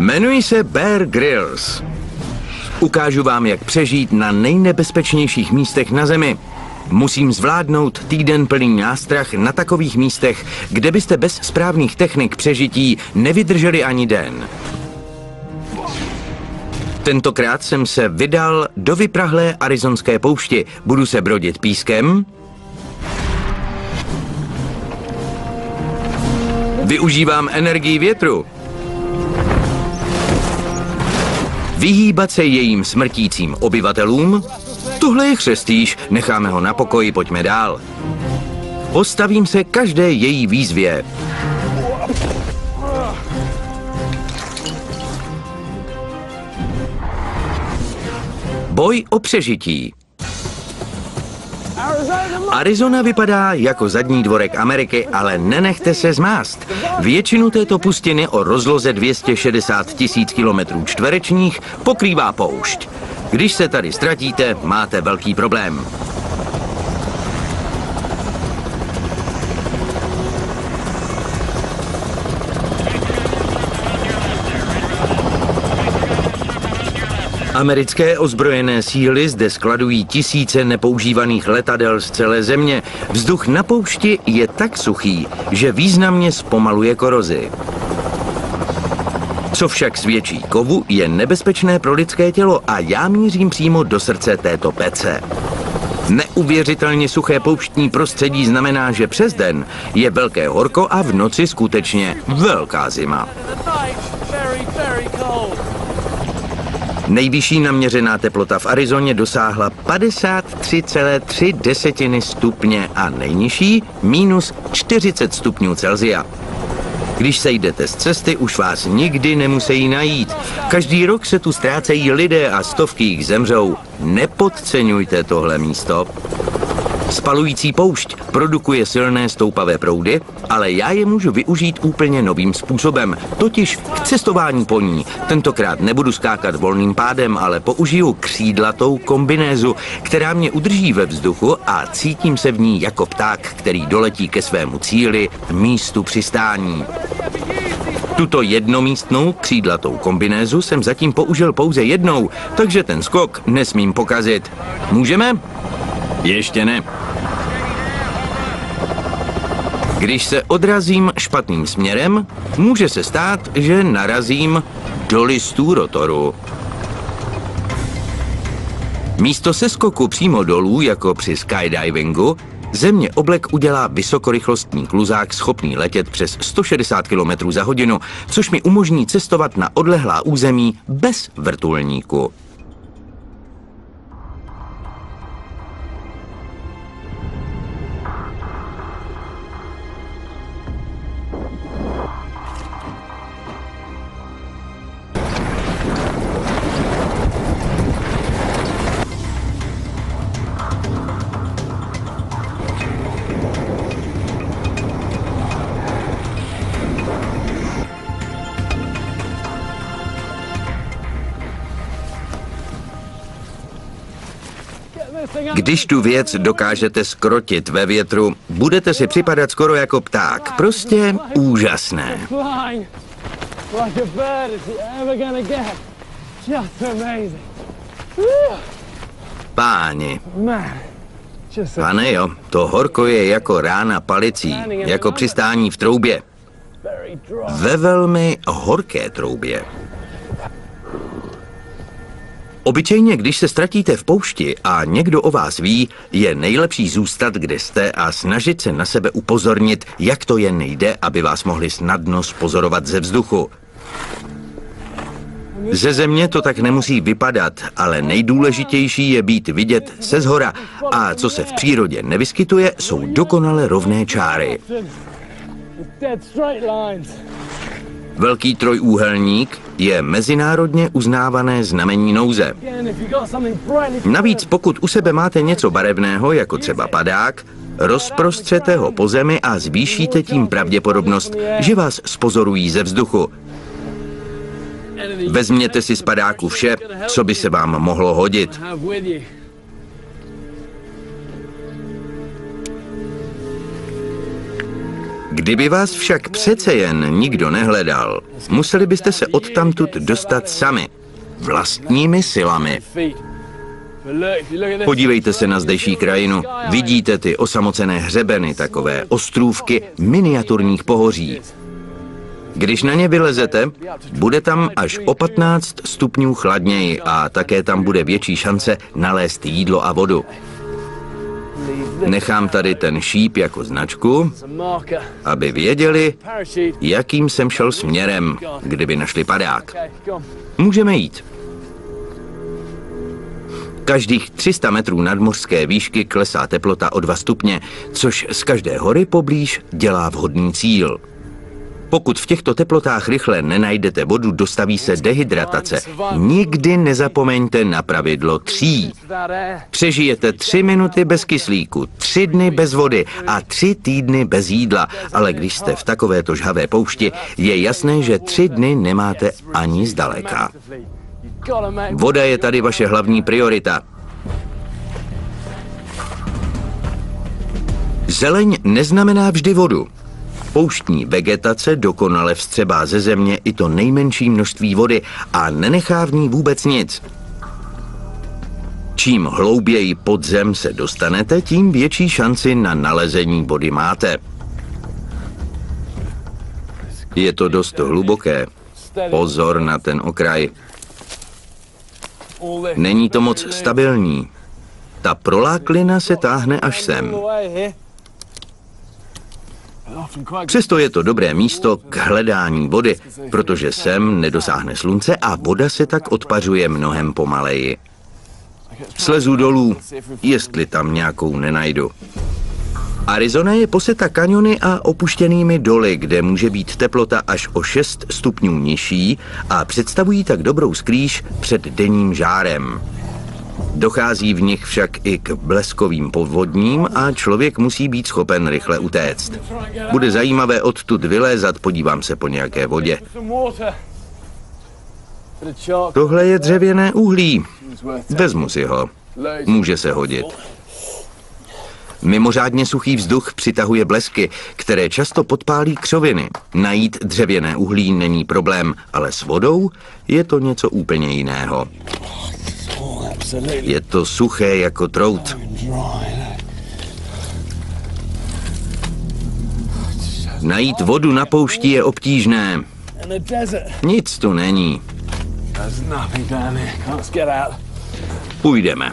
Jmenuji se Bear Grylls. Ukážu vám, jak přežít na nejnebezpečnějších místech na Zemi. Musím zvládnout týden plný nástrah na takových místech, kde byste bez správných technik přežití nevydrželi ani den. Tentokrát jsem se vydal do vyprahlé arizonské poušti. Budu se brodit pískem, využívám energii větru, vyhýbat se jejím smrtícím obyvatelům. Tohle je chřestýš, necháme ho na pokoji, pojďme dál. Postavím se každé její výzvě. Boj o přežití. Arizona vypadá jako zadní dvorek Ameriky, ale nenechte se zmást. Většinu této pustiny o rozloze 260 000 kilometrů čtverečních pokrývá poušť. Když se tady ztratíte, máte velký problém. Americké ozbrojené síly zde skladují tisíce nepoužívaných letadel z celé země. Vzduch na poušti je tak suchý, že významně zpomaluje korozi. Co však svědčí kovu, je nebezpečné pro lidské tělo a já mířím přímo do srdce této pece. Neuvěřitelně suché pouštní prostředí znamená, že přes den je velké horko a v noci skutečně velká zima. Nejvyšší naměřená teplota v Arizoně dosáhla 53,3 stupně a nejnižší minus 40 stupňů Celsia. Když sejdete z cesty, už vás nikdy nemusí najít. Každý rok se tu ztrácejí lidé a stovky jich zemřou. Nepodceňujte tohle místo. Spalující poušť produkuje silné stoupavé proudy, ale já je můžu využít úplně novým způsobem, totiž k cestování po ní. Tentokrát nebudu skákat volným pádem, ale použiju křídlatou kombinézu, která mě udrží ve vzduchu a cítím se v ní jako pták, který doletí ke svému cíli, místu přistání. Tuto jednomístnou křídlatou kombinézu jsem zatím použil pouze jednou, takže ten skok nesmím pokazit. Můžeme? Ještě ne. Když se odrazím špatným směrem, může se stát, že narazím do listů rotoru. Místo seskoku přímo dolů, jako při skydivingu, ze mě oblek udělá vysokorychlostní kluzák schopný letět přes 160 km za hodinu, což mi umožní cestovat na odlehlá území bez vrtulníku. Když tu věc dokážete skrotit ve větru, budete si připadat skoro jako pták. Prostě úžasné. Páni. Pane jo, to horko je jako rána palicí, jako přistání v troubě. Ve velmi horké troubě. Obyčejně, když se ztratíte v poušti a někdo o vás ví, je nejlepší zůstat, kde jste a snažit se na sebe upozornit, jak to jen nejde, aby vás mohli snadno zpozorovat ze vzduchu. Ze země to tak nemusí vypadat, ale nejdůležitější je být vidět se zhora a co se v přírodě nevyskytuje, jsou dokonale rovné čáry. Velký trojúhelník je mezinárodně uznávané znamení nouze. Navíc pokud u sebe máte něco barevného, jako třeba padák, rozprostřete ho po zemi a zvýšíte tím pravděpodobnost, že vás zpozorují ze vzduchu. Vezměte si z padáku vše, co by se vám mohlo hodit. Kdyby vás však přece jen nikdo nehledal, museli byste se odtamtud dostat sami, vlastními silami. Podívejte se na zdejší krajinu. Vidíte ty osamocené hřebeny, takové ostrůvky miniaturních pohoří. Když na ně vylezete, bude tam až o 15 stupňů chladněji a také tam bude větší šance nalézt jídlo a vodu. Nechám tady ten šíp jako značku, aby věděli, jakým jsem šel směrem, kdyby našli padák. Můžeme jít. Každých 300 metrů nadmořské výšky klesá teplota o 2 stupně, což z každé hory poblíž dělá vhodný cíl. Pokud v těchto teplotách rychle nenajdete vodu, dostaví se dehydratace. Nikdy nezapomeňte na pravidlo 3. Přežijete 3 minuty bez kyslíku, 3 dny bez vody a 3 týdny bez jídla. Ale když jste v takovéto žhavé poušti, je jasné, že 3 dny nemáte ani zdaleka. Voda je tady vaše hlavní priorita. Zeleň neznamená vždy vodu. Pouštní vegetace dokonale vstřebá ze země i to nejmenší množství vody a nenechá v ní vůbec nic. Čím hlouběji pod zem se dostanete, tím větší šanci na nalezení vody máte. Je to dost hluboké. Pozor na ten okraj. Není to moc stabilní. Ta proláklina se táhne až sem. Přesto je to dobré místo k hledání vody, protože sem nedosáhne slunce a voda se tak odpařuje mnohem pomaleji. Slezu dolů, jestli tam nějakou nenajdu. Arizona je poseta kaňony a opuštěnými doly, kde může být teplota až o 6 stupňů nižší a představují tak dobrou skrýš před denním žárem. Dochází v nich však i k bleskovým povodním a člověk musí být schopen rychle utéct. Bude zajímavé odtud vylézat, podívám se po nějaké vodě. Tohle je dřevěné uhlí. Vezmu si ho. Může se hodit. Mimořádně suchý vzduch přitahuje blesky, které často podpálí křoviny. Najít dřevěné uhlí není problém, ale s vodou je to něco úplně jiného. Je to suché jako trout. Najít vodu na poušti je obtížné. Nic tu není. Půjdeme.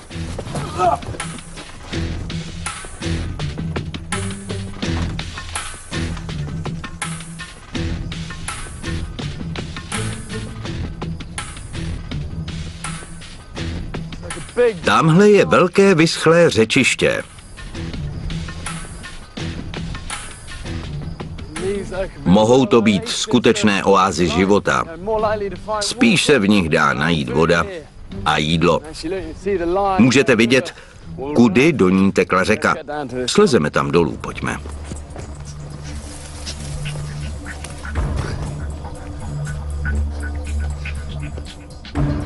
Tamhle je velké vyschlé řečiště. Mohou to být skutečné oázy života. Spíš se v nich dá najít voda a jídlo. Můžete vidět, kudy do ní tekla řeka. Slezeme tam dolů, pojďme.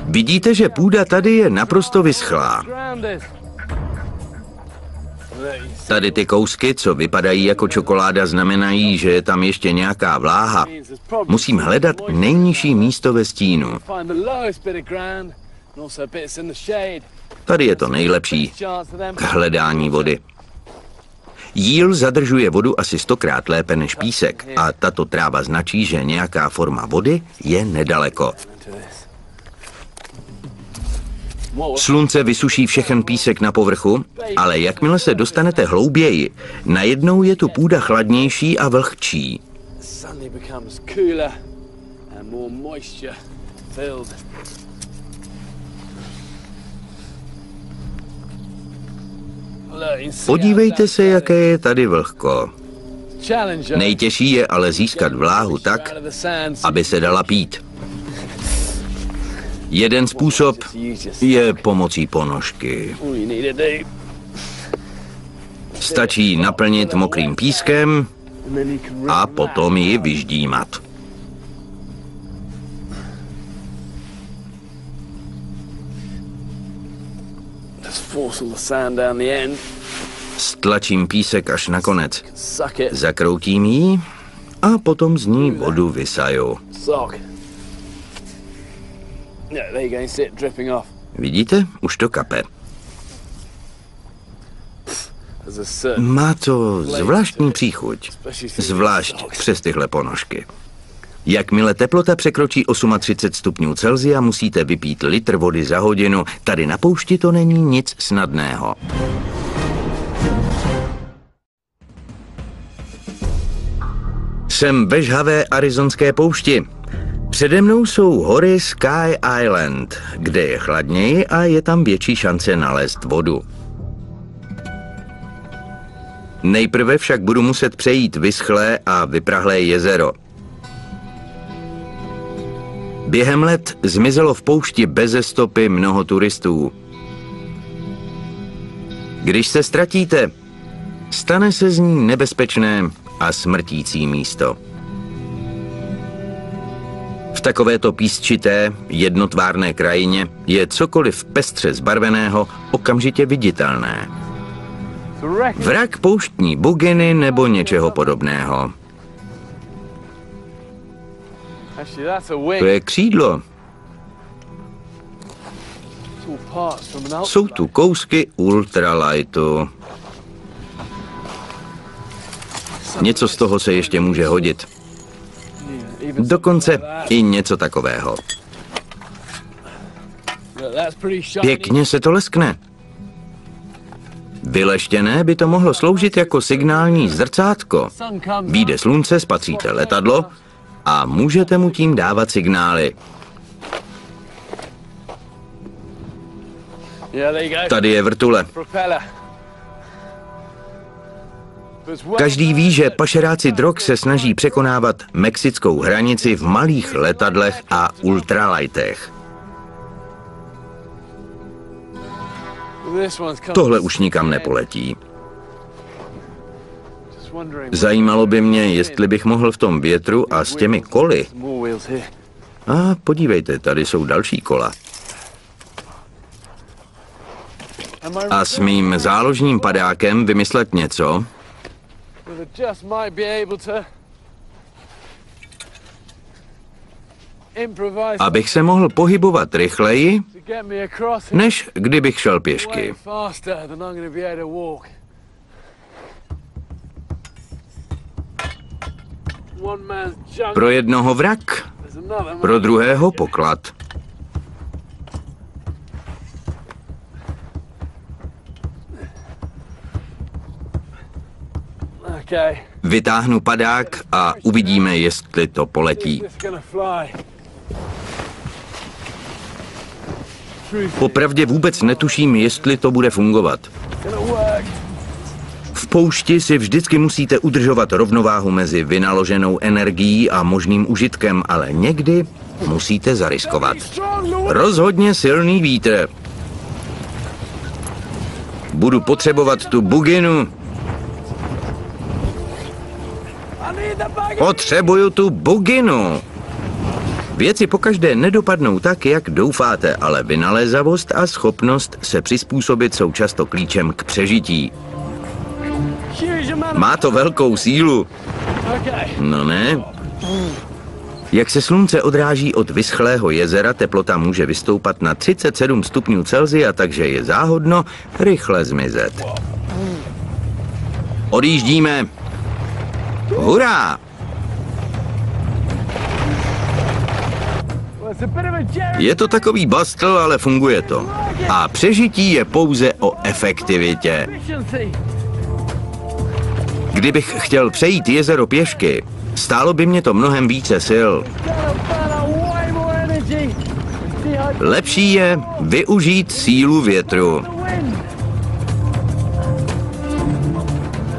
Vidíte, že půda tady je naprosto vyschlá. Tady ty kousky, co vypadají jako čokoláda, znamenají, že je tam ještě nějaká vláha. Musím hledat nejnižší místo ve stínu. Tady je to nejlepší k hledání vody. Jíl zadržuje vodu asi 100krát lépe než písek a tato tráva značí, že nějaká forma vody je nedaleko. Slunce vysuší všechen písek na povrchu, ale jakmile se dostanete hlouběji, najednou je tu půda chladnější a vlhčí. Podívejte se, jaké je tady vlhko. Nejtěžší je ale získat vláhu tak, aby se dala pít. Jeden způsob je pomocí ponožky. Stačí naplnit mokrým pískem a potom ji vyždímat. Stlačím písek až na konec. Zakroutím ji a potom z ní vodu vysajou. Vidíte? Už to kape. Má to zvláštní příchuť, zvlášť přes tyhle ponožky. Jakmile teplota překročí 38 stupňů Celsia, musíte vypít litr vody za hodinu. Tady na poušti to není nic snadného. Jsem ve žhavé arizonské poušti. Přede mnou jsou hory Sky Island, kde je chladněji a je tam větší šance nalézt vodu. Nejprve však budu muset přejít vyschlé a vyprahlé jezero. Během let zmizelo v poušti beze stopy mnoho turistů. Když se ztratíte, stane se z ní nebezpečné a smrtící místo. V takovéto písčité, jednotvárné krajině je cokoliv pestře zbarveného okamžitě viditelné. Vrak pouštní buginy nebo něčeho podobného. To je křídlo. Jsou tu kousky ultralightu. Něco z toho se ještě může hodit. Dokonce i něco takového. Pěkně se to leskne. Vyleštěné by to mohlo sloužit jako signální zrcátko. Vyjde slunce, spatříte letadlo a můžete mu tím dávat signály. Tady je vrtule. Každý ví, že pašeráci drog se snaží překonávat mexickou hranici v malých letadlech a ultralightech. Tohle už nikam nepoletí. Zajímalo by mě, jestli bych mohl v tom větru a s těmi koly. A podívejte, tady jsou další kola. A s mým záložním padákem vymyslet něco, abych se mohl pohybovat rychleji, než kdybych šel pěšky. Pro jednoho vrak, pro druhého poklad. Vytáhnu padák a uvidíme, jestli to poletí. Popravdě vůbec netuším, jestli to bude fungovat. V poušti si vždycky musíte udržovat rovnováhu mezi vynaloženou energií a možným užitkem, ale někdy musíte zariskovat. Rozhodně silný vítr. Budu potřebovat tu buginu. Potřebuju tu buginu. Věci pokaždé nedopadnou tak, jak doufáte, ale vynalézavost a schopnost se přizpůsobit jsou často klíčem k přežití. Má to velkou sílu. No ne? Jak se slunce odráží od vyschlého jezera, teplota může vystoupat na 37 stupňů Celsia, takže je záhodno rychle zmizet. Odjíždíme. Hurá! Je to takový bastl, ale funguje to. A přežití je pouze o efektivitě. Kdybych chtěl přejít jezero pěšky, stálo by mě to mnohem více sil. Lepší je využít sílu větru.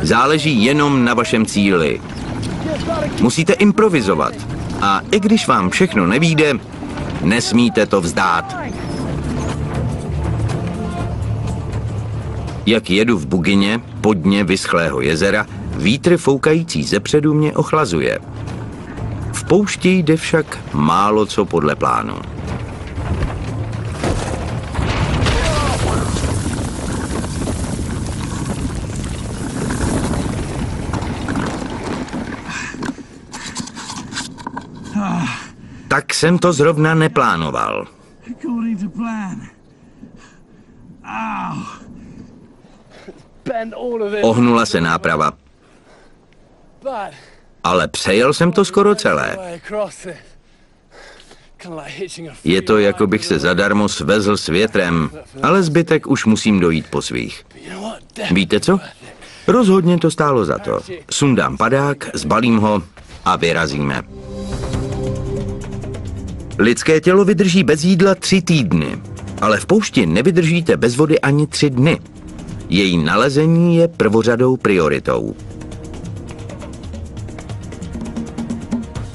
Záleží jenom na vašem cíli. Musíte improvizovat. A i když vám všechno nevyjde, nesmíte to vzdát. Jak jedu v bugině, po dně vyschlého jezera, vítr foukající zepředu mě ochlazuje. V poušti jde však málo co podle plánu. Tak jsem to zrovna neplánoval. Ohnula se náprava. Ale přejel jsem to skoro celé. Je to, jako bych se zadarmo svezl s větrem, ale zbytek už musím dojít po svých. Víte co? Rozhodně to stálo za to. Sundám padák, zbalím ho a vyrazíme. Lidské tělo vydrží bez jídla 3 týdny, ale v poušti nevydržíte bez vody ani 3 dny. Její nalezení je prvořadou prioritou.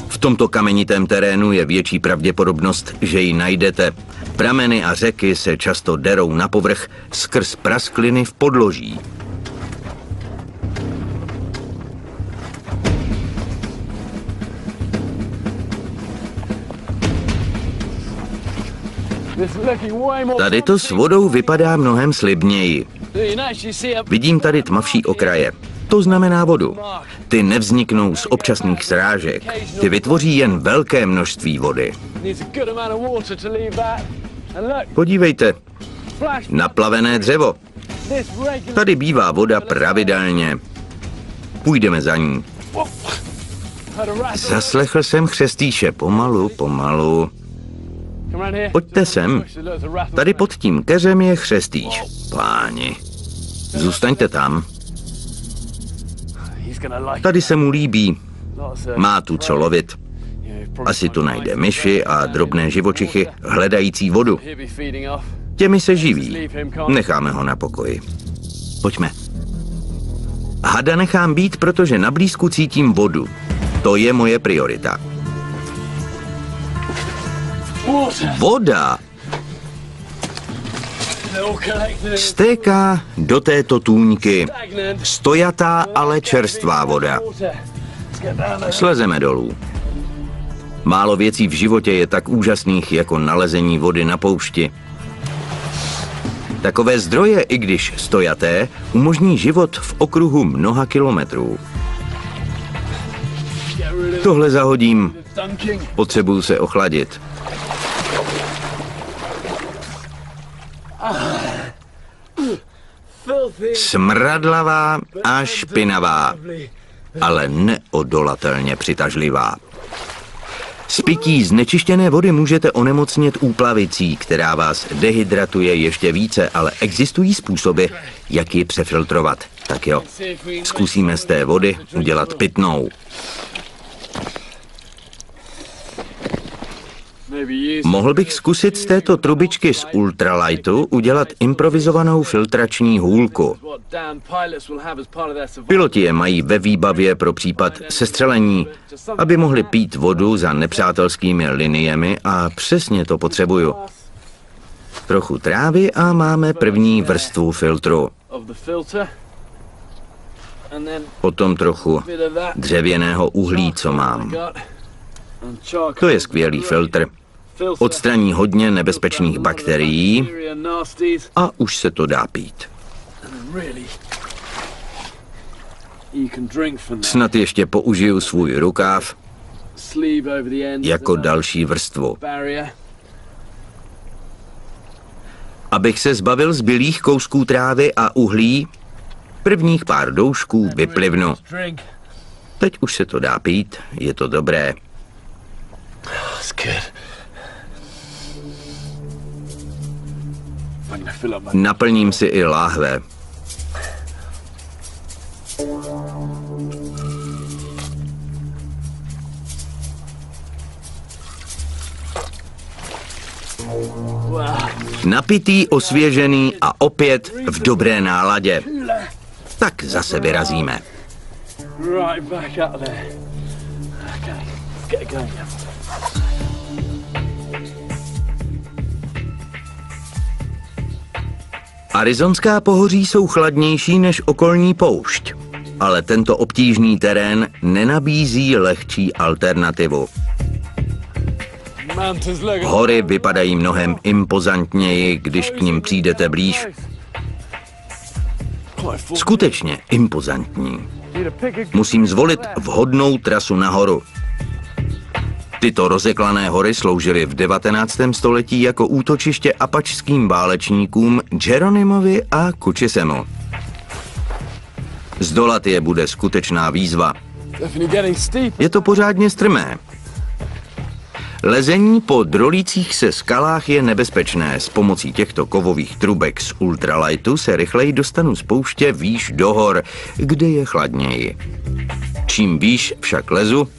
V tomto kamenitém terénu je větší pravděpodobnost, že ji najdete. Prameny a řeky se často derou na povrch skrz praskliny v podloží. Tady to s vodou vypadá mnohem slibněji. Vidím tady tmavší okraje. To znamená vodu. Ty nevzniknou z občasných srážek. Ty vytvoří jen velké množství vody. Podívejte. Naplavené dřevo. Tady bývá voda pravidelně. Půjdeme za ní. Zaslechl jsem chřestýše. Pomalu, pomalu. Pojďte sem. Tady pod tím keřem je chřestýš. Páni. Zůstaňte tam. Tady se mu líbí. Má tu co lovit. Asi tu najde myši a drobné živočichy hledající vodu. Těmi se živí. Necháme ho na pokoji. Pojďme. Hada nechám být, protože na blízku cítím vodu. To je moje priorita. Voda stéká do této tůňky. Stojatá, ale čerstvá voda. Slezeme dolů. Málo věcí v životě je tak úžasných jako nalezení vody na poušti. Takové zdroje, i když stojaté, umožní život v okruhu mnoha kilometrů. Tohle zahodím. Potřebuju se ochladit. Smradlavá a špinavá, ale neodolatelně přitažlivá. Z pití znečištěné vody můžete onemocnět úplavicí, která vás dehydratuje ještě více, ale existují způsoby, jak ji přefiltrovat. Tak jo, zkusíme z té vody udělat pitnou. Mohl bych zkusit z této trubičky z ultralightu udělat improvizovanou filtrační hůlku. Piloti je mají ve výbavě pro případ sestřelení, aby mohli pít vodu za nepřátelskými liniemi a přesně to potřebuju. Trochu trávy a máme první vrstvu filtru. Potom trochu dřevěného uhlí, co mám. To je skvělý filtr. Odstraní hodně nebezpečných bakterií a už se to dá pít. Snad ještě použiju svůj rukáv jako další vrstvu. Abych se zbavil zbylých kousků trávy a uhlí, prvních pár doušků vyplivnu. Teď už se to dá pít, je to dobré. Naplním si i láhve. Napitý, osvěžený a opět v dobré náladě. Tak zase vyrazíme. Arizonská pohoří jsou chladnější než okolní poušť, ale tento obtížný terén nenabízí lehčí alternativu. Hory vypadají mnohem impozantněji, když k nim přijdete blíž. Skutečně impozantní. Musím zvolit vhodnou trasu nahoru. Tyto rozeklané hory sloužily v 19. století jako útočiště apačským válečníkům Geronimovi a Cuchissemu. Zdolat je bude skutečná výzva. Je to pořádně strmé. Lezení po drolících se skalách je nebezpečné. S pomocí těchto kovových trubek z ultralightu se rychleji dostanu z pouště výš do hor, kde je chladněji. Čím výš však lezu,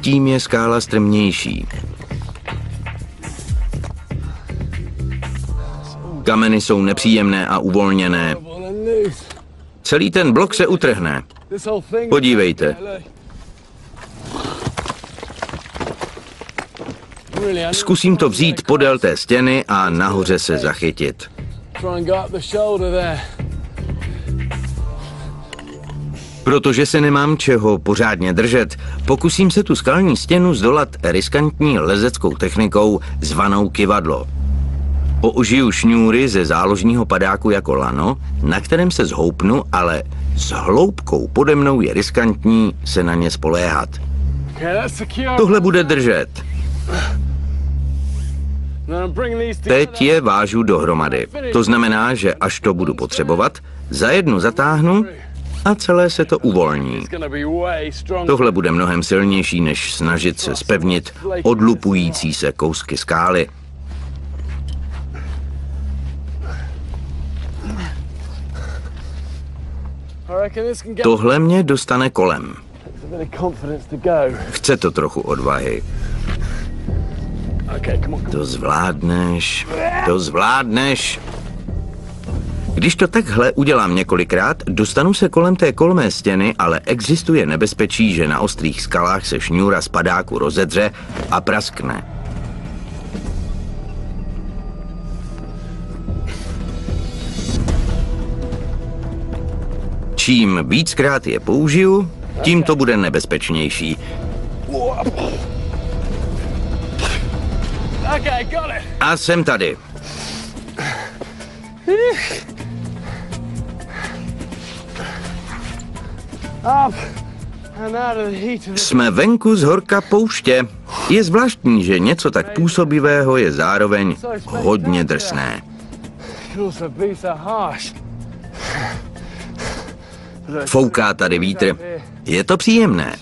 tím je skála strmnější. Kameny jsou nepříjemné a uvolněné. Celý ten blok se utrhne. Podívejte. Zkusím to vzít podél té stěny a nahoře se zachytit. Protože se nemám čeho pořádně držet, pokusím se tu skalní stěnu zdolat riskantní lezeckou technikou zvanou kyvadlo. Použiju šňůry ze záložního padáku jako lano, na kterém se zhoupnu, ale s hloubkou pode mnou je riskantní se na ně spoléhat. Tohle bude držet. Teď je vážu dohromady. To znamená, že až to budu potřebovat, za jednu zatáhnu a celé se to uvolní. Tohle bude mnohem silnější, než snažit se zpevnit odlupující se kousky skály. Tohle mě dostane kolem. Chce to trochu odvahy. To zvládneš, to zvládneš. Když to takhle udělám několikrát, dostanu se kolem té kolmé stěny, ale existuje nebezpečí, že na ostrých skalách se šňůra z padáku rozedře a praskne. Čím víckrát je použiju, tím to bude nebezpečnější. A jsem tady. Jsme venku z horka pouště. Je zvláštní, že něco tak působivého je zároveň hodně drsné. Fouká tady vítr. Je to příjemné.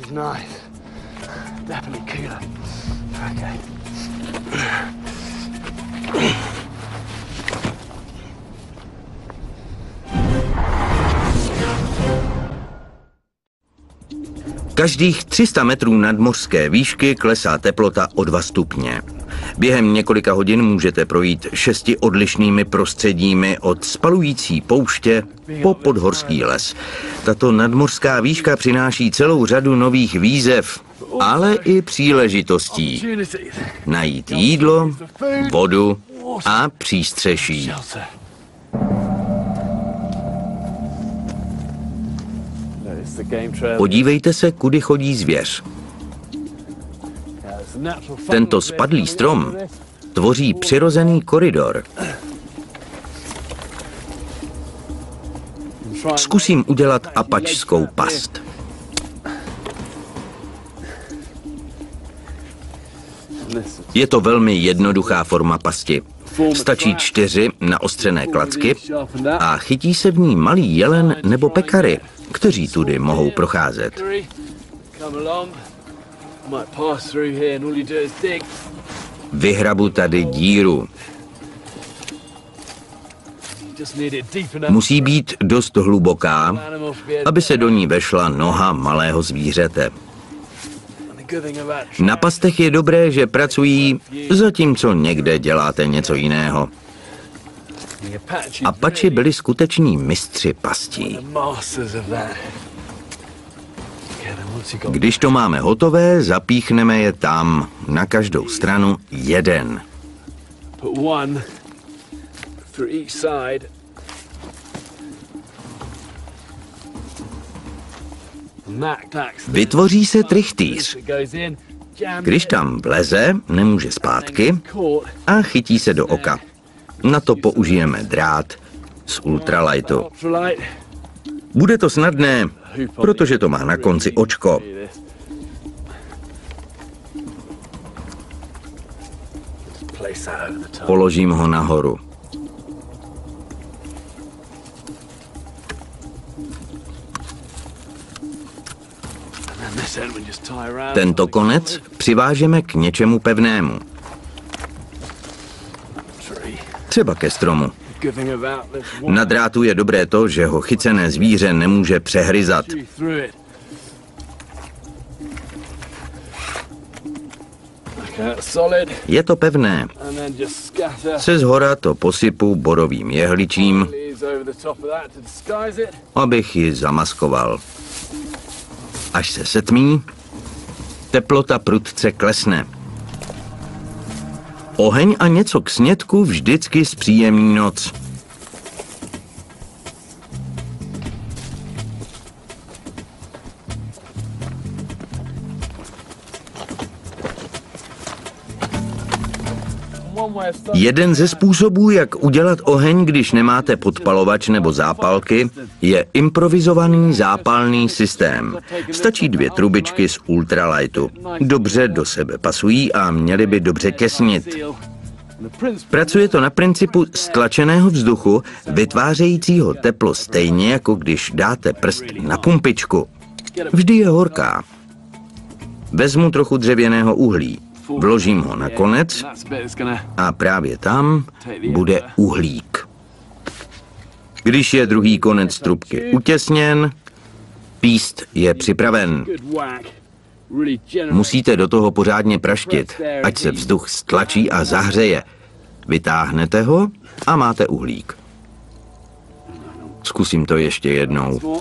Každých 300 metrů nadmořské výšky klesá teplota o 2 stupně. Během několika hodin můžete projít 6 odlišnými prostředími od spalující pouště po podhorský les. Tato nadmořská výška přináší celou řadu nových výzev, ale i příležitostí. Najít jídlo, vodu a přístřeší. Podívejte se, kudy chodí zvěř. Tento spadlý strom tvoří přirozený koridor. Zkusím udělat apačskou past. Je to velmi jednoduchá forma pasti. Stačí 4 naostřené klacky a chytí se v ní malý jelen nebo pekary, kteří tudy mohou procházet. Vyhrabu tady díru. Musí být dost hluboká, aby se do ní vešla noha malého zvířete. Na pastech je dobré, že pracují, zatímco někde děláte něco jiného. Apači byli skuteční mistři pastí. Když to máme hotové, zapíchneme je tam, na každou stranu jeden. Vytvoří se trichtýř. Když tam vleze, nemůže zpátky a chytí se do oka. Na to použijeme drát z ultralightu. Bude to snadné, protože to má na konci očko. Položím ho nahoru. Tento konec přivážeme k něčemu pevnému. Třeba ke stromu. Na drátu je dobré to, že ho chycené zvíře nemůže přehryzat. Je to pevné. Se zhora to posypu borovým jehličím, abych ji zamaskoval. Až se setmí, teplota prudce klesne. Oheň a něco k snědku vždycky zpříjemní noc. Jeden ze způsobů, jak udělat oheň, když nemáte podpalovač nebo zápalky, je improvizovaný zápalný systém. Stačí 2 trubičky z ultralightu. Dobře do sebe pasují a měly by dobře těsnit. Pracuje to na principu stlačeného vzduchu, vytvářejícího teplo stejně, jako když dáte prst na pumpičku. Vždy je horká. Vezmu trochu dřevěného uhlí. Vložím ho na konec a právě tam bude uhlík. Když je druhý konec trubky utěsněn, píst je připraven. Musíte do toho pořádně praštit, ať se vzduch stlačí a zahřeje. Vytáhnete ho a máte uhlík. Zkusím to ještě jednou.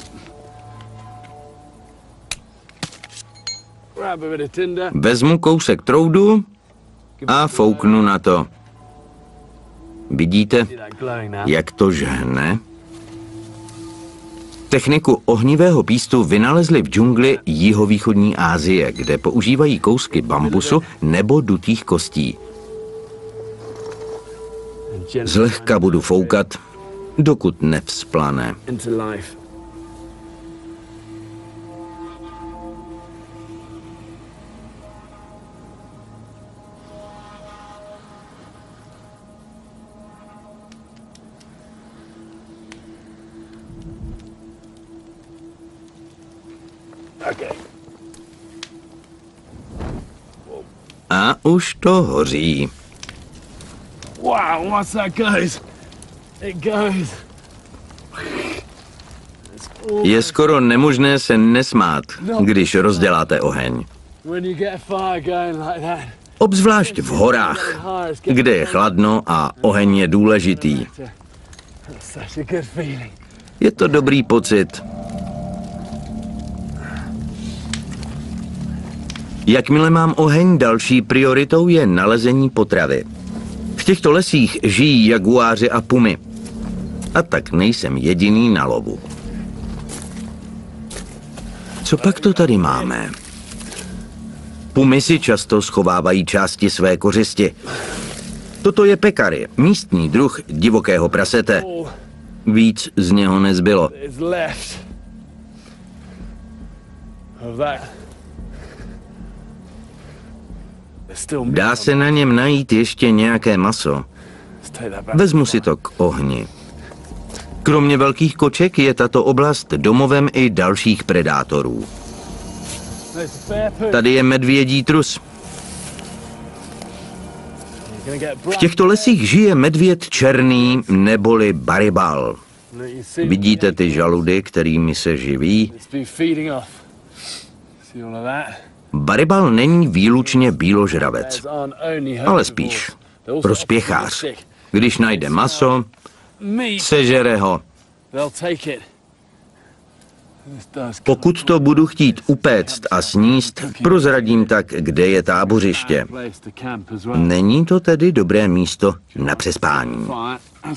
Vezmu kousek troudu a fouknu na to. Vidíte, jak to žhne? Techniku ohnivého pístu vynalezli v džungli jihovýchodní Asie, kde používají kousky bambusu nebo dutých kostí. Zlehka budu foukat, dokud nevzplane. A už to hoří. Wow, what's that goes? It goes. Je skoro nemožné se nesmát, když rozděláte oheň. Obzvlášť v horách, kde je chladno a oheň je důležitý. Je to dobrý pocit. Jakmile mám oheň, další prioritou je nalezení potravy. V těchto lesích žijí jaguáři a pumy. A tak nejsem jediný na lovu. Co pak to tady máme? Pumy si často schovávají části své kořisti. Toto je pekary, místní druh divokého prasete. Víc z něho nezbylo. Dá se na něm najít ještě nějaké maso. Vezmu si to k ohni. Kromě velkých koček je tato oblast domovem i dalších predátorů. Tady je medvědí trus. V těchto lesích žije medvěd černý neboli baribal. Vidíte ty žaludy, kterými se živí? Baribal není výlučně bíložravec, ale spíš prospěchář. Když najde maso, sežere ho. Pokud to budu chtít upéct a sníst, prozradím tak, kde je tábořiště. Není to tedy dobré místo na přespání.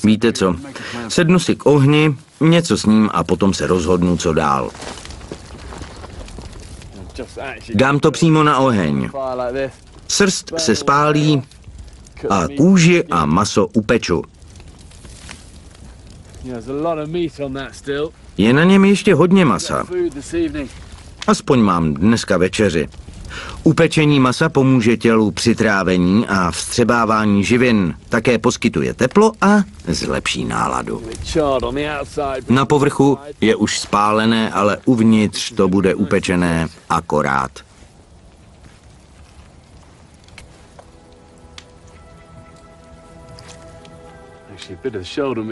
Víte co? Sednu si k ohni, něco s ním a potom se rozhodnu, co dál. Dám to přímo na oheň. Srst se spálí a kůži a maso upeču. Je na něm ještě hodně masa. Aspoň mám dneska večeři. Upečení masa pomůže tělu při trávení a vstřebávání živin. Také poskytuje teplo a zlepší náladu. Na povrchu je už spálené, ale uvnitř to bude upečené akorát.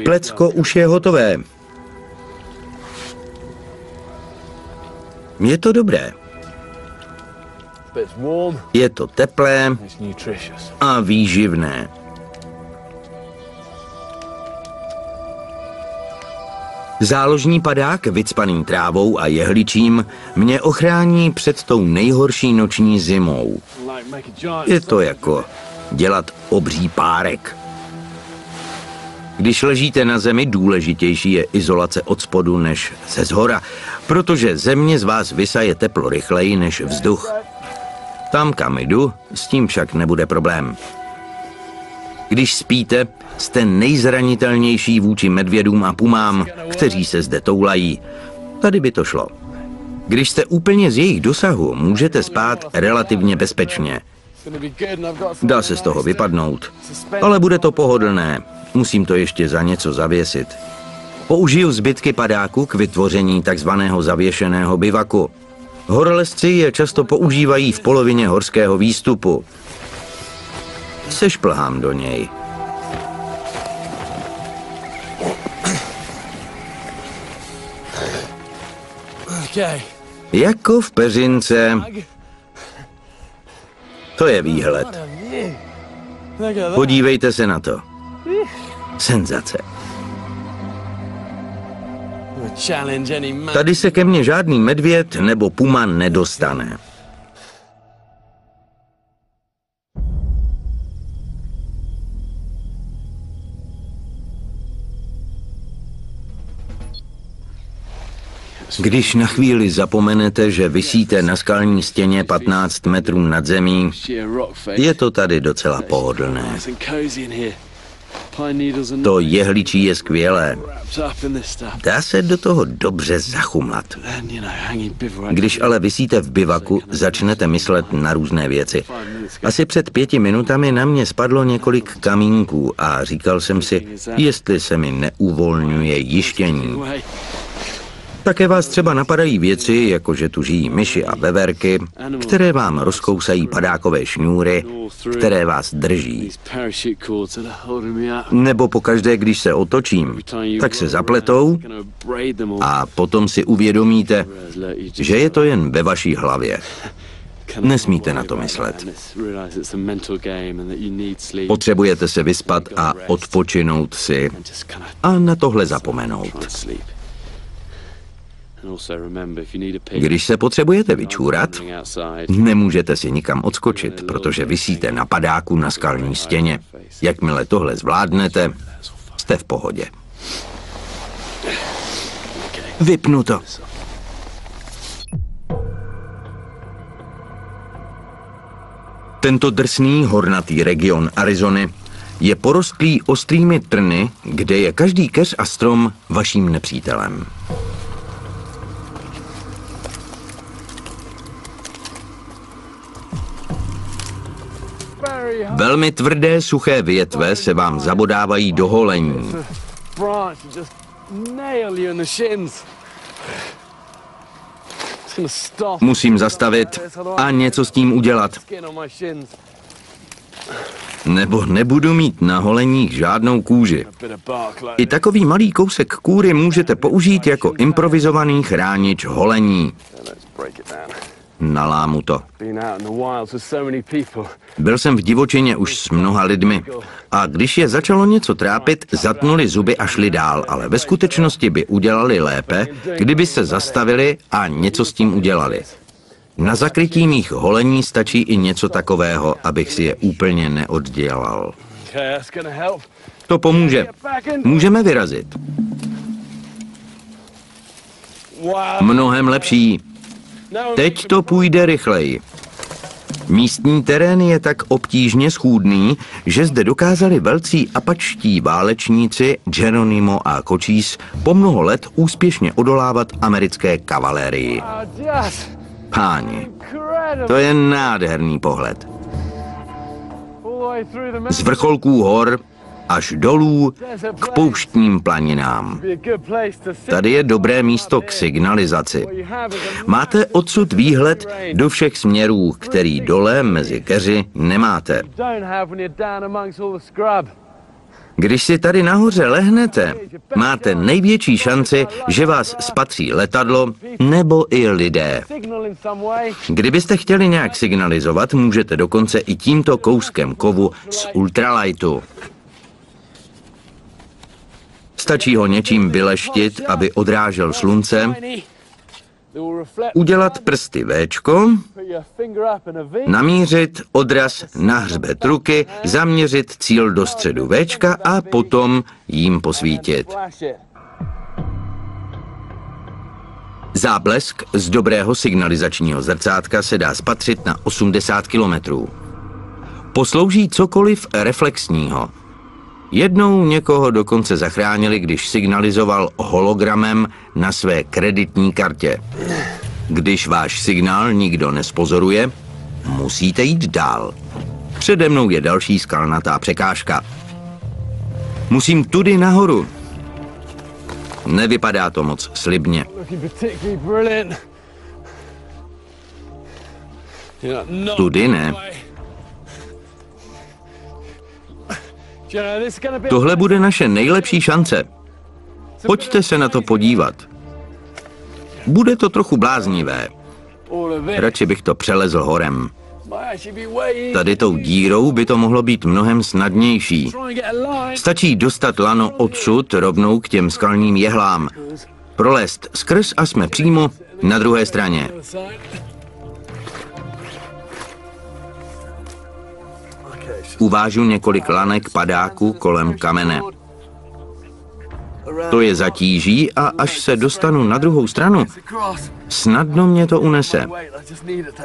Plecko už je hotové. Je to dobré. Je to teplé a výživné. Záložní padák vycpaný trávou a jehličím mě ochrání před tou nejhorší noční zimou. Je to jako dělat obří párek. Když ležíte na zemi, důležitější je izolace od spodu než ze zhora, protože země z vás vysaje teplo rychleji než vzduch. Tam, kam jdu, s tím však nebude problém. Když spíte, jste nejzranitelnější vůči medvědům a pumám, kteří se zde toulají. Tady by to šlo. Když jste úplně z jejich dosahu, můžete spát relativně bezpečně. Dá se z toho vypadnout, ale bude to pohodlné. Musím to ještě za něco zavěsit. Použiju zbytky padáku k vytvoření takzvaného zavěšeného bivaku. Horolezci je často používají v polovině horského výstupu. Sešplhám do něj. Jako v peřince. To je výhled. Podívejte se na to. Senzace. Tady se ke mně žádný medvěd nebo puma nedostane. Když na chvíli zapomenete, že visíte na skalní stěně 15 metrů nad zemí, je to tady docela pohodlné. To jehličí je skvělé. Dá se do toho dobře zachumlat. Když ale visíte v bivaku, začnete myslet na různé věci. Asi před 5 minutami na mě spadlo několik kamínků a říkal jsem si, jestli se mi neuvolňuje jištění. Také vás třeba napadají věci, jako že tu žijí myši a veverky, které vám rozkousají padákové šňůry, které vás drží. Nebo pokaždé, když se otočím, tak se zapletou a potom si uvědomíte, že je to jen ve vaší hlavě. Nesmíte na to myslet. Potřebujete se vyspat a odpočinout si a na tohle zapomenout. Když se potřebujete vyčůrat, nemůžete si nikam odskočit, protože visíte na padáku na skalní stěně. Jakmile tohle zvládnete, jste v pohodě. Vypnu to. Tento drsný hornatý region Arizony je porostlý ostrými trny, kde je každý keř a strom vaším nepřítelem. Velmi tvrdé, suché větve se vám zabodávají do holení. Musím zastavit a něco s tím udělat. Nebo nebudu mít na holeních žádnou kůži. I takový malý kousek kůry můžete použít jako improvizovaný chránič holení. Nalámu to. Byl jsem v divočině už s mnoha lidmi a když je začalo něco trápit, zatnuli zuby a šli dál, ale ve skutečnosti by udělali lépe, kdyby se zastavili a něco s tím udělali. Na zakrytí mých holení stačí i něco takového, abych si je úplně neoddělal. To pomůže. Můžeme vyrazit. Mnohem lepší. Teď to půjde rychleji. Místní terén je tak obtížně schůdný, že zde dokázali velcí apačtí válečníci Geronimo a Cochise po mnoho let úspěšně odolávat americké kavalérii. Páni, to je nádherný pohled. Z vrcholků hor až dolů k pouštním planinám. Tady je dobré místo k signalizaci. Máte odsud výhled do všech směrů, který dole mezi keři nemáte. Když si tady nahoře lehnete, máte největší šanci, že vás spatří letadlo nebo i lidé. Kdybyste chtěli nějak signalizovat, můžete dokonce i tímto kouskem kovu z ultralightu. Stačí ho něčím vyleštit, aby odrážel slunce, udělat prsty Včko, namířit odraz na hřbet ruky, zaměřit cíl do středu Včka a potom jím posvítit. Záblesk z dobrého signalizačního zrcátka se dá spatřit na 80 kilometrů. Poslouží cokoliv reflexního. Jednou někoho dokonce zachránili, když signalizoval hologramem na své kreditní kartě. Když váš signál nikdo nespozoruje, musíte jít dál. Přede mnou je další skalnatá překážka. Musím tudy nahoru. Nevypadá to moc slibně. Tudy ne. Tohle bude naše nejlepší šance. Pojďte se na to podívat. Bude to trochu bláznivé. Radši bych to přelezl horem. Tady tou dírou by to mohlo být mnohem snadnější. Stačí dostat lano odsud rovnou k těm skalním jehlám. Prolézt skrz a jsme přímo na druhé straně. Uvážu několik lanek padáku kolem kamene. To je zatíží a až se dostanu na druhou stranu, snadno mě to unese.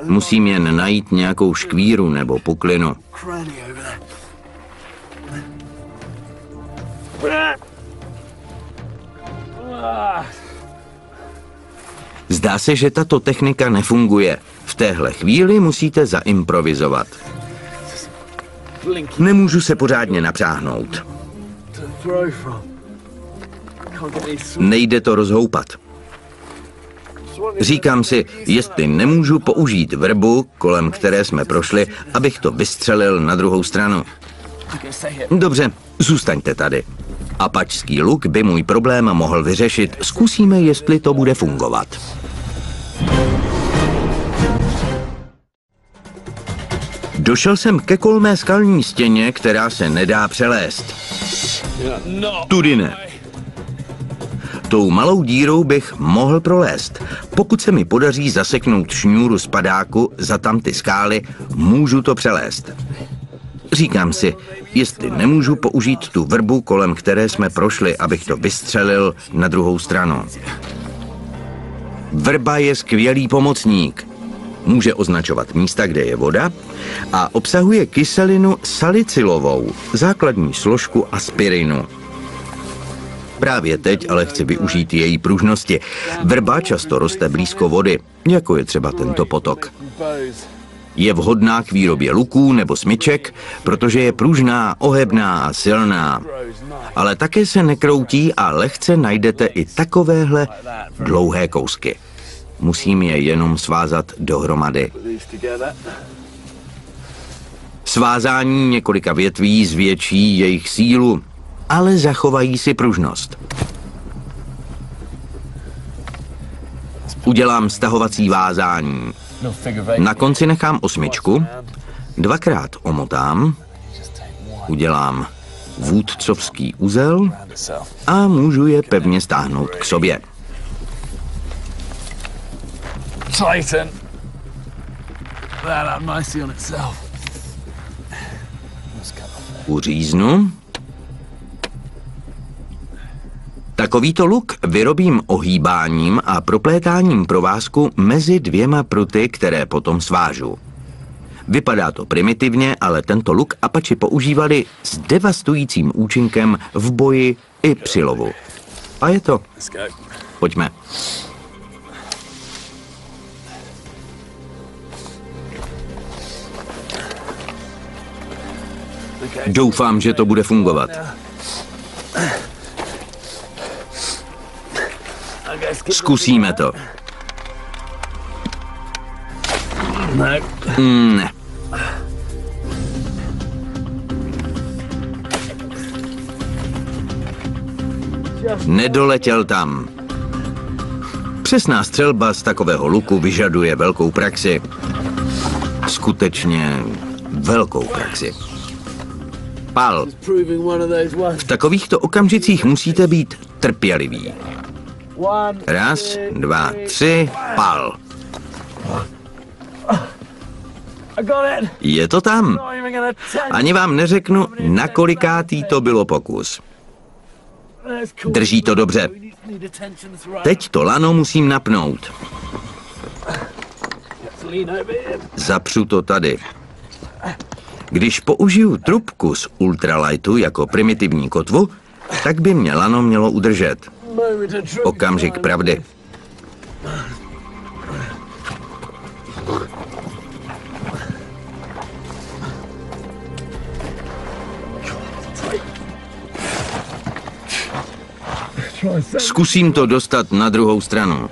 Musím jen najít nějakou škvíru nebo puklinu. Zdá se, že tato technika nefunguje. V téhle chvíli musíte zaimprovizovat. Nemůžu se pořádně napřáhnout. Nejde to rozhoupat. Říkám si, jestli nemůžu použít vrbu, kolem které jsme prošli, abych to vystřelil na druhou stranu. Dobře, zůstaňte tady. Apačský luk by můj problém mohl vyřešit. Zkusíme, jestli to bude fungovat. Došel jsem ke kolmé skalní stěně, která se nedá přelézt. Tudy ne. Tou malou dírou bych mohl prolézt. Pokud se mi podaří zaseknout šňůru z padáku za tamty skály, můžu to přelézt. Říkám si, jestli nemůžu použít tu vrbu, kolem které jsme prošli, abych to vystřelil na druhou stranu. Vrba je skvělý pomocník. Může označovat místa, kde je voda a obsahuje kyselinu salicylovou, základní složku aspirinu. Právě teď ale chci využít její pružnosti. Vrba často roste blízko vody, jako je třeba tento potok. Je vhodná k výrobě luků nebo smyček, protože je pružná, ohebná a silná. Ale také se nekroutí a lehce najdete i takovéhle dlouhé kousky. Musím je jenom svázat dohromady. Svázání několika větví zvětší jejich sílu, ale zachovají si pružnost. Udělám stahovací vázání. Na konci nechám osmičku, dvakrát omotám, udělám vůdcovský uzel a můžu je pevně stáhnout k sobě. Uříznu. Takovýto luk vyrobím ohýbáním a proplétáním provázku mezi dvěma pruty, které potom svážu. Vypadá to primitivně, ale tento luk Apači používali s devastujícím účinkem v boji i při lovu. A je to. Pojďme. Doufám, že to bude fungovat. Zkusíme to. Ne. Nedoletěl tam. Přesná střelba z takového luku vyžaduje velkou praxi. Skutečně velkou praxi. Pal. V takovýchto okamžicích musíte být trpěliví. 1, 2, 3, pal. Je to tam. Ani vám neřeknu, na kolikátý to bylo pokus. Drží to dobře. Teď to lano musím napnout. Zapřu to tady. Když použiju trubku z ultralightu jako primitivní kotvu, tak by mě lano mělo udržet. Okamžik pravdy. Zkusím to dostat na druhou stranu.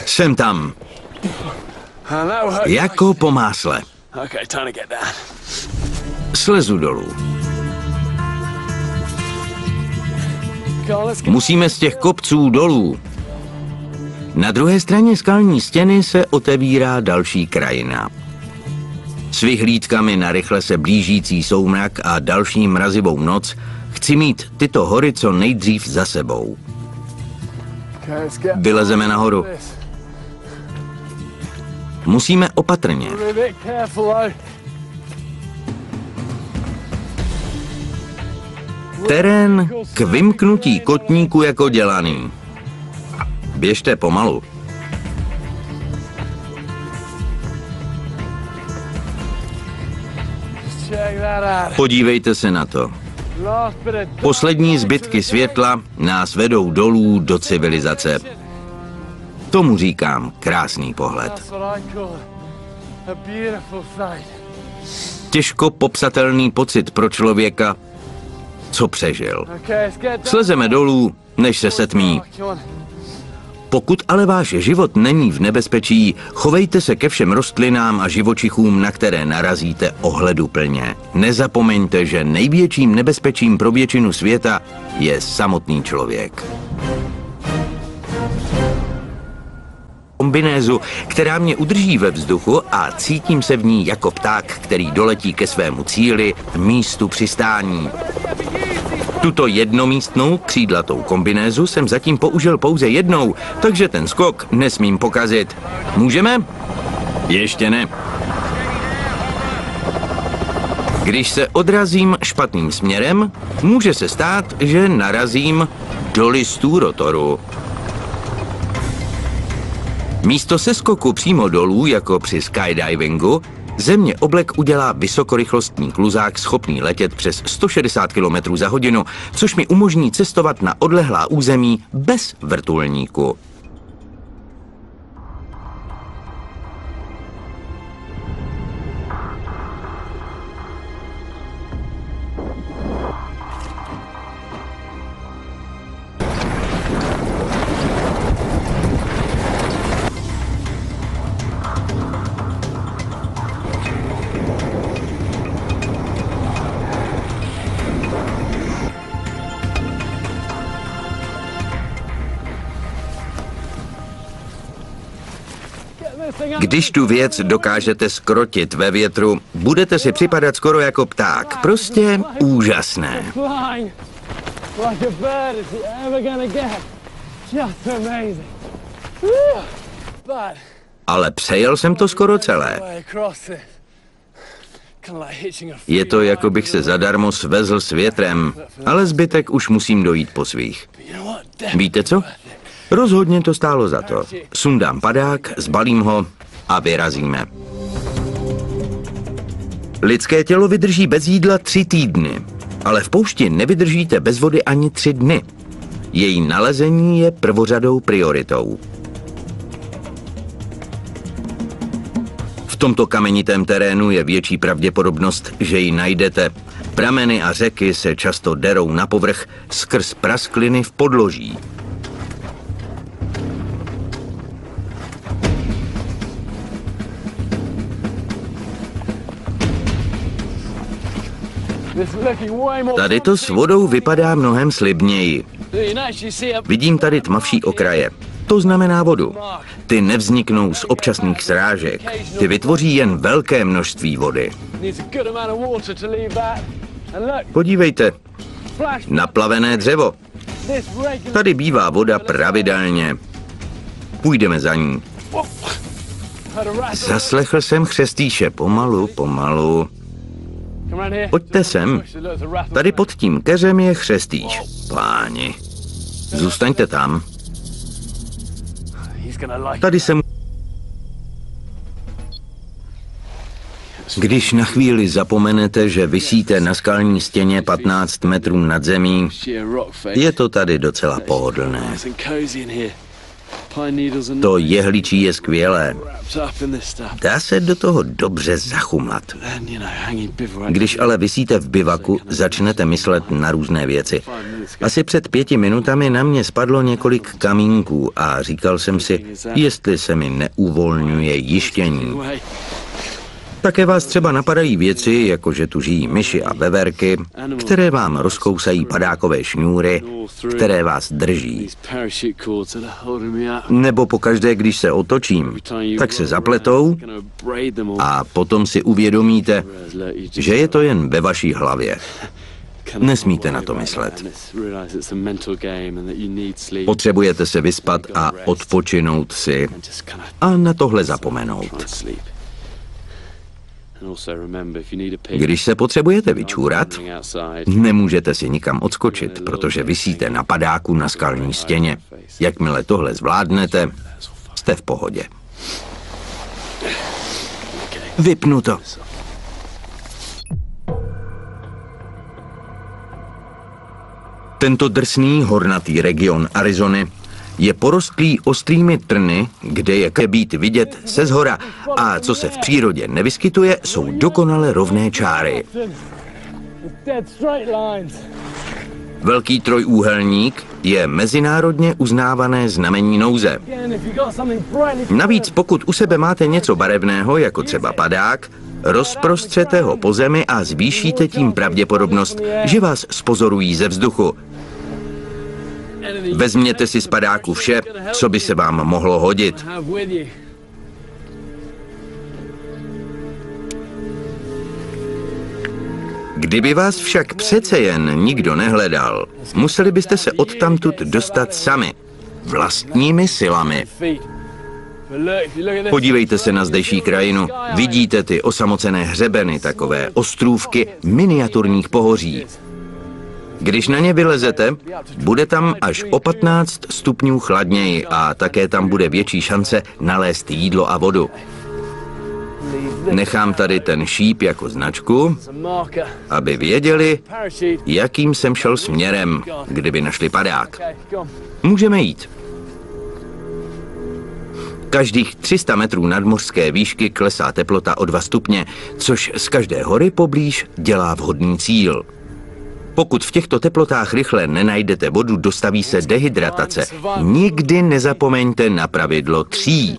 Jsem tam. Jako po másle. Slezu dolů. Musíme z těch kopců dolů. Na druhé straně skalní stěny se otevírá další krajina. S vyhlídkami na rychle se blížící soumrak a další mrazivou noc chci mít tyto hory co nejdřív za sebou. Vylezeme nahoru. Musíme opatrně. Terén k vymknutí kotníku jako dělaný. Běžte pomalu. Podívejte se na to. Poslední zbytky světla nás vedou dolů do civilizace. Tomu říkám krásný pohled. Těžko popsatelný pocit pro člověka, co přežil. Slezeme dolů, než se setmí. Pokud ale váš život není v nebezpečí, chovejte se ke všem rostlinám a živočichům, na které narazíte, ohleduplně. Nezapomeňte, že největším nebezpečím pro většinu světa je samotný člověk. Kombinézu, která mě udrží ve vzduchu a cítím se v ní jako pták, který doletí ke svému cíli, místu přistání. Tuto jednomístnou křídlatou kombinézu jsem zatím použil pouze jednou, takže ten skok nesmím pokazit. Můžeme? Ještě ne. Když se odrazím špatným směrem, může se stát, že narazím do listů rotoru. Místo seskoku přímo dolů, jako při skydivingu, země oblek udělá vysokorychlostní kluzák schopný letět přes 160 km za hodinu, což mi umožní cestovat na odlehlá území bez vrtulníku. Když tu věc dokážete skrotit ve větru, budete si připadat skoro jako pták. Prostě úžasné. Ale přejel jsem to skoro celé. Je to, jako bych se zadarmo svezl s větrem, ale zbytek už musím dojít po svých. Víte co? Rozhodně to stálo za to. Sundám padák, zbalím ho a vyrazíme. Lidské tělo vydrží bez jídla 3 týdny, ale v poušti nevydržíte bez vody ani 3 dny. Její nalezení je prvořadou prioritou. V tomto kamenitém terénu je větší pravděpodobnost, že ji najdete. Prameny a řeky se často derou na povrch skrz praskliny v podloží. Tady to s vodou vypadá mnohem slibněji. Vidím tady tmavší okraje. To znamená vodu. Ty nevzniknou z občasných srážek. Ty vytvoří jen velké množství vody. Podívejte. Naplavené dřevo. Tady bývá voda pravidelně. Půjdeme za ní. Zaslechl jsem chřestýše. Pomalu, pomalu. Pojďte sem. Tady pod tím keřem je chřestýš. Páni. Zůstaňte tam. Tady jsem... Když na chvíli zapomenete, že visíte na skalní stěně 15 metrů nad zemí, je to tady docela pohodlné. To jehličí je skvělé. Dá se do toho dobře zachumlat. Když ale visíte v bivaku, začnete myslet na různé věci. Asi před 5 minutami na mě spadlo několik kamínků a říkal jsem si, jestli se mi neuvolňuje jištění. Také vás třeba napadají věci, jako že tu žijí myši a veverky, které vám rozkousají padákové šňůry, které vás drží. Nebo pokaždé, když se otočím, tak se zapletou a potom si uvědomíte, že je to jen ve vaší hlavě. Nesmíte na to myslet. Potřebujete se vyspat a odpočinout si a na tohle zapomenout. Když se potřebujete vyčůrat, nemůžete si nikam odskočit, protože visíte na padáku na skalní stěně. Jakmile tohle zvládnete, jste v pohodě. Vypnu to. Tento drsný hornatý region Arizony je porostlý ostrými trny, kde je být vidět se zhora a co se v přírodě nevyskytuje, jsou dokonale rovné čáry. Velký trojúhelník je mezinárodně uznávané znamení nouze. Navíc pokud u sebe máte něco barevného, jako třeba padák, rozprostřete ho po zemi a zvýšíte tím pravděpodobnost, že vás spozorují ze vzduchu. Vezměte si z padáku vše, co by se vám mohlo hodit. Kdyby vás však přece jen nikdo nehledal, museli byste se odtamtud dostat sami, vlastními silami. Podívejte se na zdejší krajinu. Vidíte ty osamocené hřebeny, takové ostrůvky miniaturních pohoří. Když na ně vylezete, bude tam až o 15 stupňů chladněji a také tam bude větší šance nalézt jídlo a vodu. Nechám tady ten šíp jako značku, aby věděli, jakým jsem šel směrem, kdyby našli padák. Můžeme jít. Každých 300 metrů nadmořské výšky klesá teplota o 2 stupně, což z každé hory poblíž dělá vhodný cíl. Pokud v těchto teplotách rychle nenajdete vodu, dostaví se dehydratace. Nikdy nezapomeňte na pravidlo 3.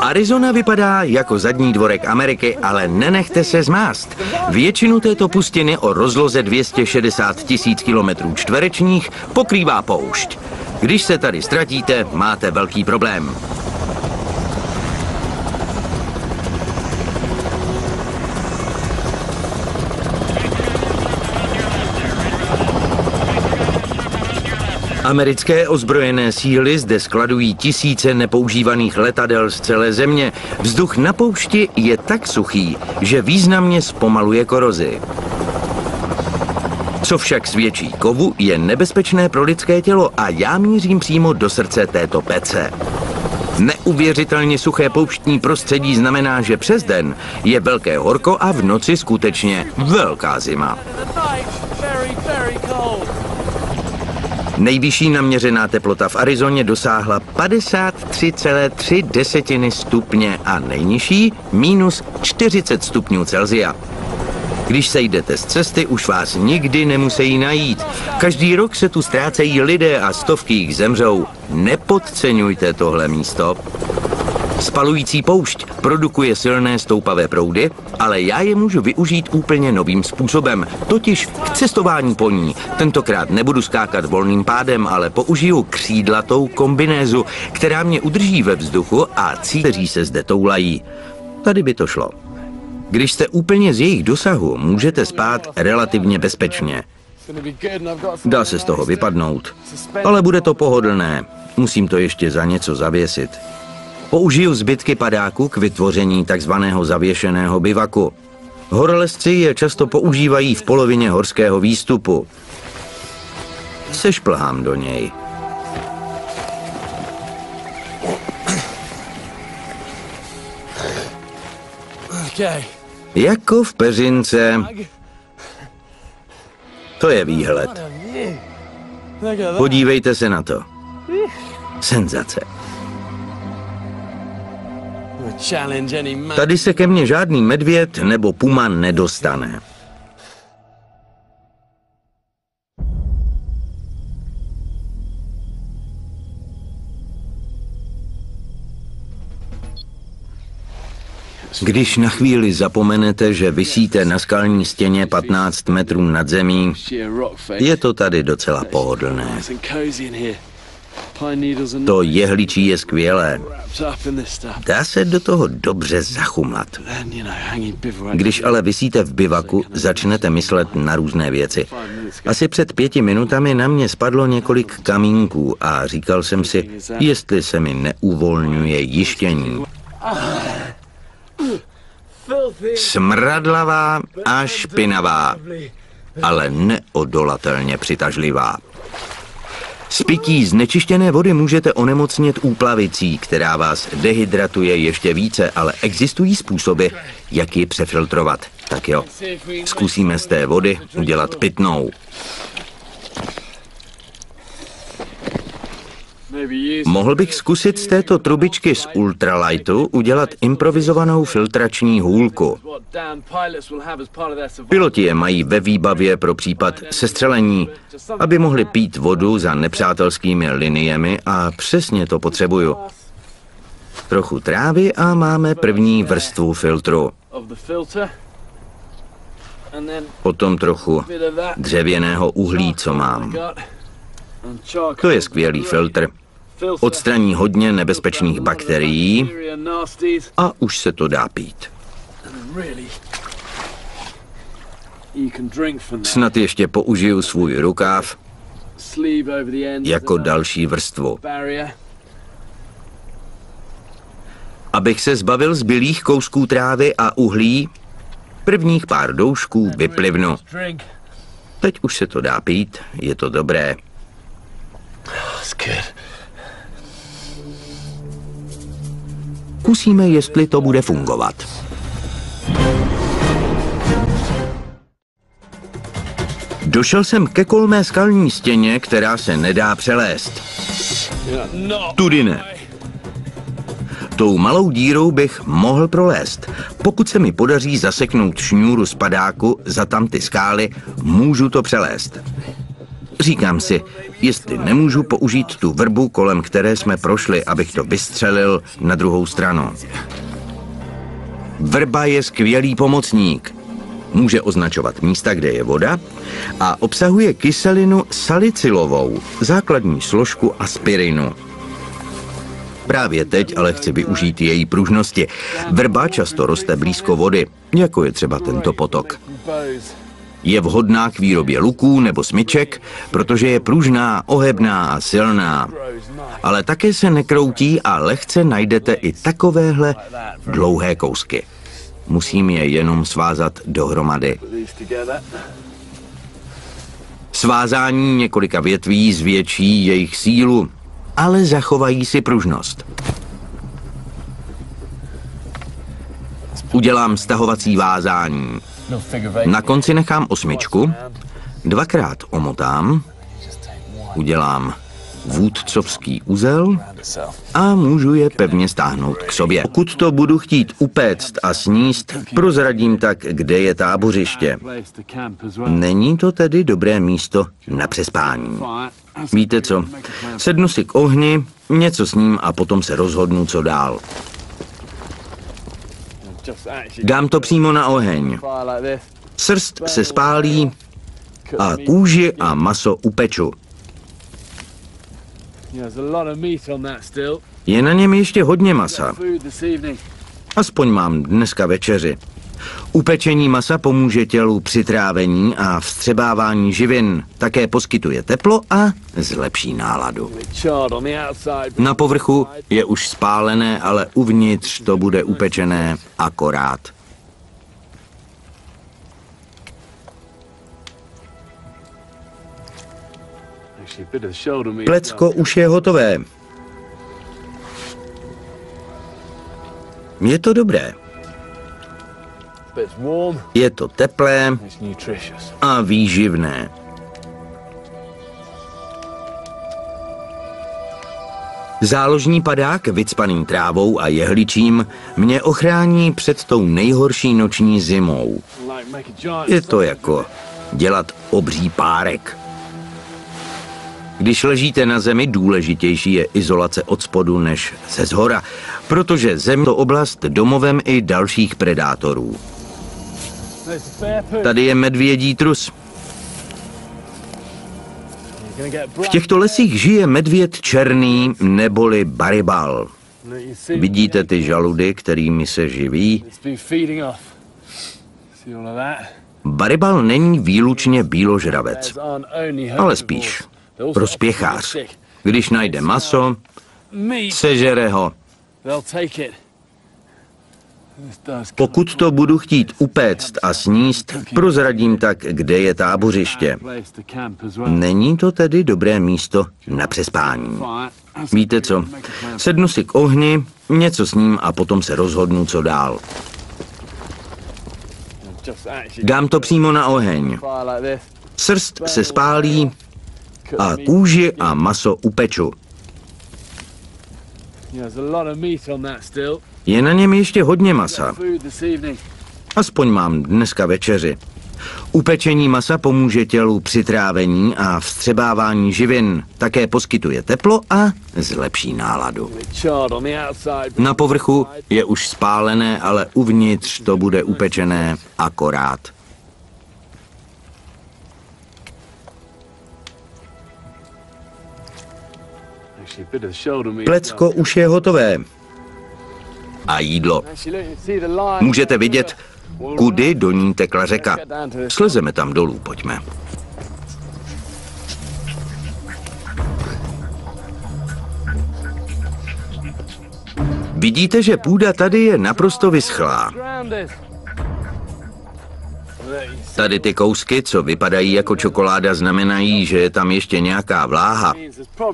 Arizona vypadá jako zadní dvorek Ameriky, ale nenechte se zmást. Většinu této pustiny o rozloze 260 000 kilometrů čtverečních pokrývá poušť. Když se tady ztratíte, máte velký problém. Americké ozbrojené síly zde skladují tisíce nepoužívaných letadel z celé země. Vzduch na poušti je tak suchý, že významně zpomaluje korozi. Co však svědčí kovu, je nebezpečné pro lidské tělo a já mířím přímo do srdce této pece. Neuvěřitelně suché pouštní prostředí znamená, že přes den je velké horko a v noci skutečně velká zima. Nejvyšší naměřená teplota v Arizoně dosáhla 53,3 stupně a nejnižší minus 40 stupňů Celsia. Když sejdete z cesty, už vás nikdy nemusí najít. Každý rok se tu ztrácejí lidé a stovky jich zemřou. Nepodceňujte tohle místo. Spalující poušť produkuje silné stoupavé proudy, ale já je můžu využít úplně novým způsobem, totiž k cestování po ní. Tentokrát nebudu skákat volným pádem, ale použiju křídlatou kombinézu, která mě udrží ve vzduchu a kteří se zde toulají. Tady by to šlo. Když jste úplně z jejich dosahu, můžete spát relativně bezpečně. Dá se z toho vypadnout, ale bude to pohodlné. Musím to ještě za něco zavěsit. Použiju zbytky padáku k vytvoření takzvaného zavěšeného bivaku. Horolezci je často používají v polovině horského výstupu. Sešplhám do něj. Jako v peřince. To je výhled. Podívejte se na to. Senzace. Tady se ke mně žádný medvěd nebo puma nedostane. Když na chvíli zapomenete, že visíte na skalní stěně 15 metrů nad zemí, je to tady docela pohodlné. To jehličí je skvělé. Dá se do toho dobře zachumlat. Když ale visíte v bivaku, začnete myslet na různé věci. Asi před 5 minutami na mě spadlo několik kamínků a říkal jsem si, jestli se mi neuvolňuje jištění. Smradlavá a špinavá, ale neodolatelně přitažlivá. Z pití znečištěné vody můžete onemocnět úplavicí, která vás dehydratuje ještě více, ale existují způsoby, jak ji přefiltrovat. Tak jo, zkusíme z té vody udělat pitnou. Mohl bych zkusit z této trubičky z ultralightu udělat improvizovanou filtrační hůlku. Piloti je mají ve výbavě pro případ sestřelení, aby mohli pít vodu za nepřátelskými liniemi a přesně to potřebuju. Trochu trávy a máme první vrstvu filtru. Potom trochu dřevěného uhlí, co mám. To je skvělý filtr. Odstraní hodně nebezpečných bakterií a už se to dá pít. Snad ještě použiju svůj rukáv jako další vrstvu. Abych se zbavil zbylých kousků trávy a uhlí, prvních pár doušků vyplivnu. Teď už se to dá pít, je to dobré. Zkusíme, jestli to bude fungovat. Došel jsem ke kolmé skalní stěně, která se nedá přelézt. Tudy ne. Tou malou dírou bych mohl prolézt. Pokud se mi podaří zaseknout šňůru z padáku za tamty skály, můžu to přelézt. Říkám si, jestli nemůžu použít tu vrbu, kolem které jsme prošli, abych to vystřelil na druhou stranu. Vrba je skvělý pomocník. Může označovat místa, kde je voda a obsahuje kyselinu salicylovou, základní složku aspirinu. Právě teď ale chci využít její pružnosti. Vrba často roste blízko vody, jako je třeba tento potok. Je vhodná k výrobě luků nebo smyček, protože je pružná, ohebná a silná. Ale také se nekroutí a lehce najdete i takovéhle dlouhé kousky. Musím je jenom svázat dohromady. Svázání několika větví zvětší jejich sílu, ale zachovají si pružnost. Udělám stahovací vázání. Na konci nechám osmičku, dvakrát omotám, udělám vůdcovský uzel a můžu je pevně stáhnout k sobě. Pokud to budu chtít upéct a sníst, prozradím tak, kde je tábořiště. Není to tedy dobré místo na přespání. Víte co? Sednu si k ohni, něco s ním a potom se rozhodnu, co dál. Dám to přímo na oheň. Srst se spálí a kůži a maso upeču. Je na něm ještě hodně masa. Aspoň mám dneska večeři. Upečení masa pomůže tělu při trávení a vstřebávání živin. Také poskytuje teplo a zlepší náladu. Na povrchu je už spálené, ale uvnitř to bude upečené akorát. Plecko už je hotové. Je to dobré. Je to teplé a výživné. Záložní padák vycpaný trávou a jehličím mě ochrání před tou nejhorší noční zimou. Je to jako dělat obří párek. Když ležíte na zemi, důležitější je izolace od spodu než ze zhora, protože zem to oblast domovem i dalších predátorů. Tady je medvědí trus. V těchto lesích žije medvěd černý neboli baribal. Vidíte ty žaludy, kterými se živí? Baribal není výlučně bíložravec, ale spíš rozpěchář. Když najde maso, sežere ho. Pokud to budu chtít upéct a sníst, prozradím tak, kde je tábořiště. Není to tedy dobré místo na přespání. Víte co? Sednu si k ohni, něco s ním a potom se rozhodnu, co dál. Dám to přímo na oheň. Srst se spálí a kůži a maso upeču. Je na něm ještě hodně masa. Aspoň mám dneska večeři. Upečení masa pomůže tělu při trávení a vstřebávání živin. Také poskytuje teplo a zlepší náladu. Na povrchu je už spálené, ale uvnitř to bude upečené akorát. Plecko už je hotové. A jídlo. Můžete vidět, kudy do ní tekla řeka. Slezeme tam dolů, pojďme. Vidíte, že půda tady je naprosto vyschlá. Tady ty kousky, co vypadají jako čokoláda, znamenají, že je tam ještě nějaká vláha.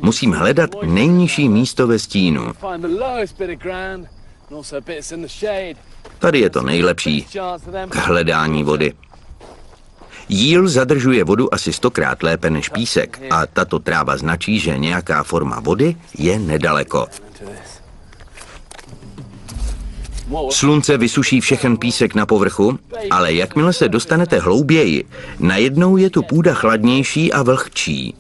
Musím hledat nejnižší místo ve stínu. Tady je to nejlepší k hledání vody. Jíl zadržuje vodu asi 100krát lépe než písek a tato tráva značí, že nějaká forma vody je nedaleko. Slunce vysuší všechen písek na povrchu, ale jakmile se dostanete hlouběji, najednou je tu půda chladnější a vlhčí.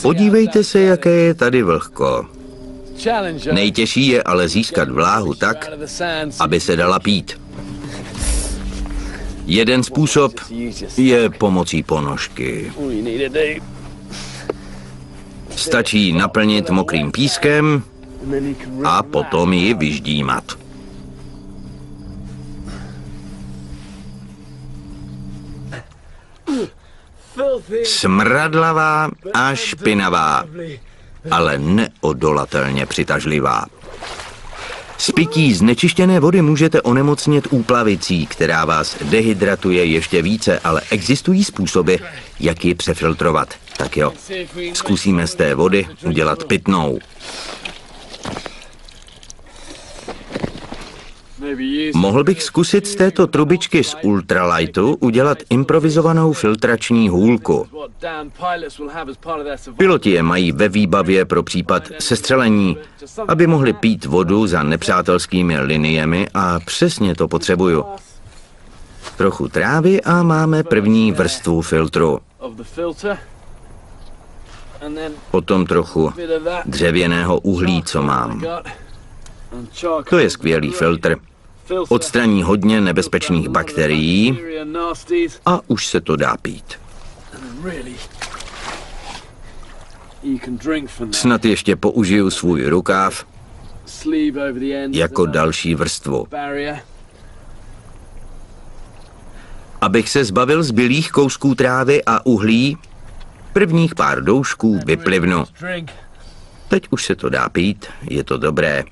Podívejte se, jaké je tady vlhko. Nejtěžší je ale získat vláhu tak, aby se dala pít. Jeden způsob je pomocí ponožky. Stačí naplnit mokrým pískem a potom ji vyždímat. Smradlavá a špinavá, ale neodolatelně přitažlivá. Z pití znečištěné vody můžete onemocnět úplavicí, která vás dehydratuje ještě více, ale existují způsoby, jak ji přefiltrovat. Tak jo, zkusíme z té vody udělat pitnou. Mohl bych zkusit z této trubičky z ultralightu udělat improvizovanou filtrační hůlku. Piloti je mají ve výbavě pro případ sestřelení, aby mohli pít vodu za nepřátelskými liniemi a přesně to potřebuju. Trochu trávy a máme první vrstvu filtru. Potom trochu dřevěného uhlí, co mám. To je skvělý filtr. Odstraní hodně nebezpečných bakterií a už se to dá pít. Snad ještě použiju svůj rukáv jako další vrstvu. Abych se zbavil zbylých kousků trávy a uhlí, prvních pár doušků vyplivnu. Teď už se to dá pít, je to dobré.